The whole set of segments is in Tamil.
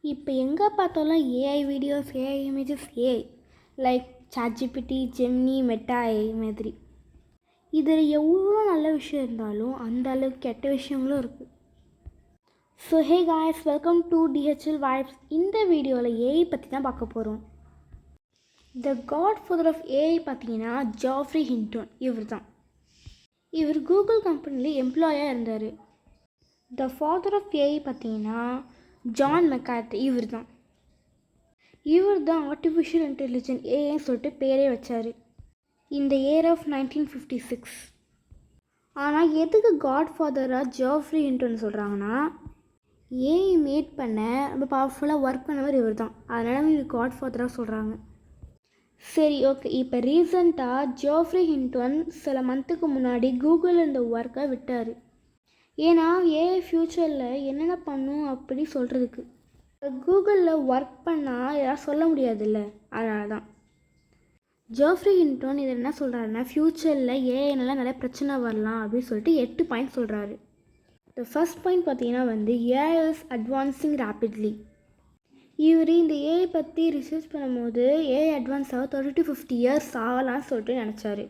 இப்போ எங்கே பார்த்தாலும் AI videos, AI images, AI like ChatGPT, Gemini, meta AI மாதிரி. இதில் எவ்வளோ நல்ல விஷயம் இருந்தாலும் அந்த அளவுக்கு கெட்ட விஷயங்களும் இருக்குது. So hey guys, welcome to DHL vibes. இந்த வீடியோவில் ஏஐ பற்றி தான் பார்க்க போகிறோம். The godfather of AI பார்த்தீங்கன்னா ஜாஃப்ரி ஹின்டன். இவர் கூகுள் கம்பெனியில் எம்ப்ளாயாக இருந்தார். த ஃபாதர் ஆஃப் ஏஐ பார்த்தீங்கன்னா ஜான் மெக்கார்த்தி. இவர் தான் ஆர்டிஃபிஷியல் இன்டெலிஜென்ஸ் ஏஐன்னு சொல்லிட்டு பேரே வச்சார் இந்த இயர் ஆஃப் 1956. ஆனால் எதுக்கு காட் ஃபாதராக ஜாஃப்ரி ஹின்டன் சொல்கிறாங்கன்னா, ஏஐ மேட் பண்ண ரொம்ப பவர்ஃபுல்லாக ஒர்க் பண்ணவர் இவர் தான், அதனால் இவர் காட் ஃபாதராக சொல்கிறாங்க. சரி, ஓகே. இப்போ ரீசண்டாக ஜாஃப்ரி ஹின்டன் சில மந்த்துக்கு முன்னாடி கூகுளில் இந்த ஒர்க்கை விட்டார். ஏன்னா ஏஐ ஃப்யூச்சரில் என்னென்ன பண்ணும் அப்படி சொல்கிறதுக்கு. கூகுளில் ஒர்க் பண்ணால் யாரும் சொல்ல முடியாதுல்ல, அதனால தான் ஜாஃப்ரி ஹின்டன் இதில் என்ன சொல்கிறாருன்னா, ஃப்யூச்சரில் ஏஐனால நிறைய பிரச்சனை வரலாம் அப்படின்னு சொல்லிட்டு 8 பாயிண்ட் சொல்கிறாரு. த ஃபர்ஸ்ட் பாயிண்ட் பார்த்தீங்கன்னா ஏஐ இஸ் அட்வான்ஸிங் ரேப்பிட்லி. இவர் இந்த ஏஐ பற்றி ரிசர்ச் பண்ணும்போது ஏஐ அட்வான்ஸ் ஆக 30 to 50 years ஆகலான்னு சொல்லிட்டு நினச்சாரு.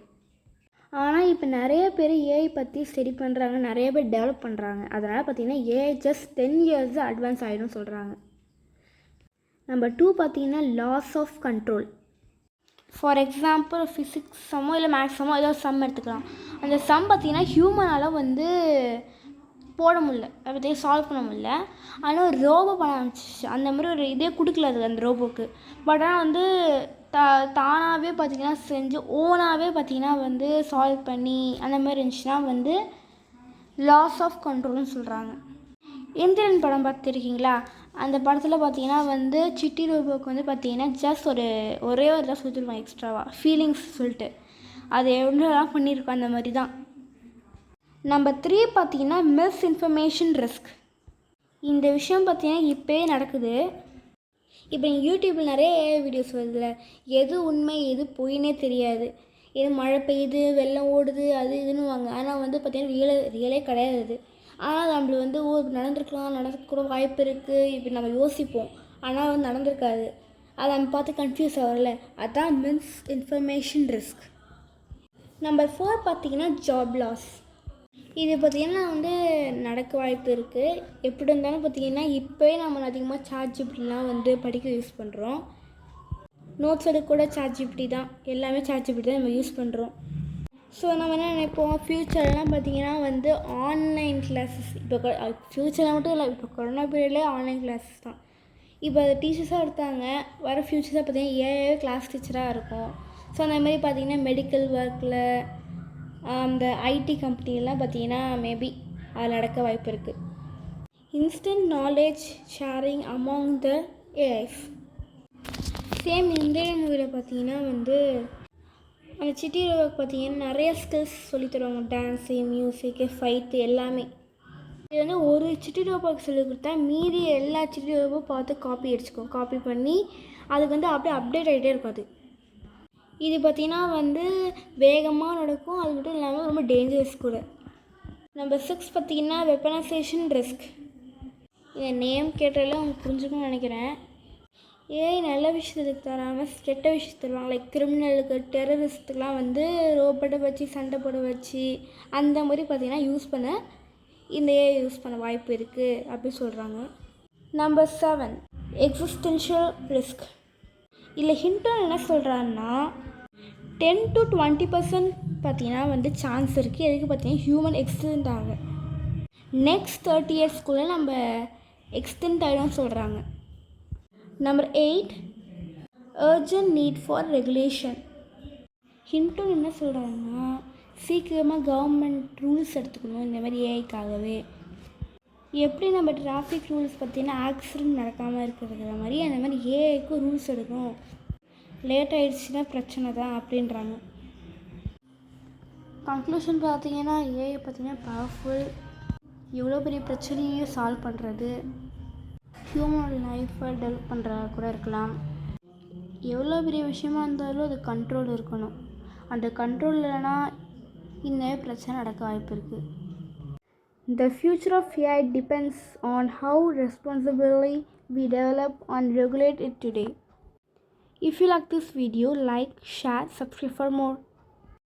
ஆனால் இப்போ நிறைய பேர் ஏஐ பற்றி ஸ்டடி பண்ணுறாங்க, நிறைய பேர் டெவலப் பண்ணுறாங்க. அதனால் பார்த்திங்கன்னா ஏஐ ஜஸ்ட் 10 years அட்வான்ஸ் ஆகிடும் சொல்கிறாங்க. நம்பர் 2 பார்த்திங்கன்னா loss of control. For example physics சம்மோ இல்லை மேக்ஸ் சம்மோ ஏதோ சம் எடுத்துக்கலாம். அந்த சம் பார்த்திங்கன்னா ஹியூமனால் போட முடியல, அதை சால்வ் பண்ண முடியல. ஆனால் ரோபோ பண்ண ஆரம்பிச்சிச்சு. அந்த மாதிரி ஒரு இதே கொடுக்கல அது அந்த ரோபோக்கு. பட் ஆனால் தானாகவே பார்த்திங்கன்னா செஞ்சு ஓனாகவே பார்த்திங்கன்னா சால்வ் பண்ணி அந்த மாதிரி இருந்துச்சுன்னா லாஸ் ஆஃப் கண்ட்ரோல்னு சொல்கிறாங்க. எந்திரன் படம் பார்த்துருக்கீங்களா? அந்த படத்தில் பார்த்திங்கன்னா சிட்டி ரோபோக்கு பார்த்திங்கன்னா ஜஸ்ட் ஒரே ஒரு தான் சொல்லிட்டுருவாங்க எக்ஸ்ட்ராவாக, ஃபீலிங்ஸ் சொல்லிட்டு. அது எவ்வளோலாம் பண்ணியிருக்கோம் அந்த மாதிரி தான். நம்பர் 3 பார்த்திங்கன்னா மிஸ் இன்ஃபர்மேஷன் ரிஸ்க். இந்த விஷயம் பார்த்திங்கன்னா இப்போயே நடக்குது. இப்போ நீங்கள் யூடியூப்பில் நிறைய ஏஐ வீடியோஸ் வருதுல்ல, எது உண்மை எது பொய்னே தெரியாது. எது மழை பெய்யுது, வெள்ளம் ஓடுது, அது இதுன்னு வாங்க. ஆனால் பார்த்திங்கன்னா ரியலே கிடையாது. ஆனால் நம்மளுக்கு நடந்திருக்கலாம், நடக்க வாய்ப்பு இருக்குது இப்படி நம்ம யோசிப்போம். ஆனால் நடந்திருக்காது. அதை நம்ம பார்த்து கன்ஃபியூஸ் ஆகல, அதுதான் மிஸ் இன்ஃபர்மேஷன் ரிஸ்க். நம்பர் 4 பார்த்திங்கன்னா ஜாப் லாஸ். இது பார்த்திங்கன்னா நடக்க வாய்ப்பு இருக்குது. எப்படி இருந்தாலும் பார்த்திங்கன்னா இப்போயே நம்ம அதிகமாக சாட்ஜிபிடிலாம் படிக்க யூஸ் பண்ணுறோம். நோட்ஸ் எடுக்க கூட சாட்ஜிபிடி தான், எல்லாமே சாட்ஜிபிடி தான் நம்ம யூஸ் பண்ணுறோம். ஸோ நம்ம என்ன நினைப்போம், ஃப்யூச்சர்லாம் பார்த்திங்கன்னா ஆன்லைன் கிளாஸஸ். இப்போ ஃப்யூச்சரில் மட்டும் இல்லை, இப்போ கொரோனா பீரியட்லேயே ஆன்லைன் கிளாஸஸ் தான். இப்போ அதை டீச்சர்ஸாக எடுத்தாங்க, வர ஃப்யூச்சர்ஸாக பார்த்திங்கன்னா ஏஐ கிளாஸ் டீச்சராக இருக்கும். ஸோ அந்த மாதிரி பார்த்திங்கன்னா மெடிக்கல் ஒர்க்கில், அந்த ஐடி கம்பெனிலாம் பார்த்திங்கன்னா மேபி அது நடக்க வாய்ப்பு இருக்குது. Instant knowledge sharing among the AI's. Same Indian மூவியில் பார்த்திங்கன்னா அந்த சிட்டி ரோபோக்கு பார்த்திங்கன்னா நிறைய ஸ்கில்ஸ் சொல்லித் தருவாங்க. டான்ஸு, மியூசிக்கு, ஃபைட்டு எல்லாமே. இது ஒரு சிட்டி ரோபோக்கு சொல்லிக் கொடுத்தா மீதி எல்லா சிட்டி ரோபோ பார்த்து காப்பி அடிச்சுக்கும். காப்பி பண்ணி அதுக்கு அப்படியே அப்டேட் ஆகிட்டே இருக்கும். அது இது பார்த்திங்கன்னா வேகமாக நடக்கும். அது மட்டும் இல்லாமல் ரொம்ப டேஞ்சரஸ் கூட. நம்பர் 6 பார்த்திங்கன்னா வெப்பனைசேஷன் ரிஸ்க். இந்த நேம் கேட்டாலே உங்களுக்கு புரிஞ்சுக்கணும்னு நினைக்கிறேன். ஏஐ நல்ல விஷயத்துக்கு தராமல் கெட்ட விஷயத்துக்கு தருவாங்க. லைக் கிரிமினலுக்கு, டெரரிஸ்ட்டுக்கெலாம் ரோபோட்டை வச்சு சண்டை போட வச்சு அந்த மாதிரி பார்த்திங்கன்னா யூஸ் பண்ண இந்த ஏஐ யூஸ் பண்ண வாய்ப்பு இருக்குது அப்படின்னு சொல்கிறாங்க. Number 7 existential risk. இல்லை ஹின்டன் என்ன சொல்கிறாருன்னா 10 to 20% பார்த்திங்கன்னா சான்ஸ் இருக்குது. எதுக்கு பார்த்திங்கன்னா ஹியூமன் எக்ஸ்டெண்ட் ஆக நெக்ஸ்ட் 30 yearsக்குள்ளே நம்ம எக்ஸ்டெண்ட் ஆகிடும்னு சொல்கிறாங்க. Number 8 urgent need for regulation. Hinton என்ன சொல்கிறாங்கன்னா சீக்கிரமாக கவர்மெண்ட் ரூல்ஸ் எடுத்துக்கணும் இந்த மாதிரி ஏஐக்காகவே. எப்படி நம்ம டிராஃபிக் ரூல்ஸ் பார்த்திங்கன்னா ஆக்சிடென்ட் நடக்காமல் இருக்கிற மாதிரி அந்த மாதிரி ஏஐக்கும் ரூல்ஸ் எடுக்கணும். லேட் ஆகிடுச்சுன்னா பிரச்சனை தான் அப்படின்றாங்க. கன்க்ளூஷன் பார்த்திங்கன்னா ஏஐ பார்த்திங்கன்னா பவர்ஃபுல், எவ்வளோ பெரிய பிரச்சனையும் சால்வ் பண்ணுறது, ஹியூமன் லைஃப்பை டெவலப் பண்ணுறதா கூட இருக்கலாம். எவ்வளோ பெரிய விஷயமா இருந்தாலும் அது கண்ட்ரோல் இருக்கணும். அந்த கண்ட்ரோல் இல்லைன்னா இன்னும் பிரச்சனை நடக்க வாய்ப்பு இருக்குது. The future of AI depends on how responsibly we develop and regulate it today. If you like this video, like, share, subscribe for more.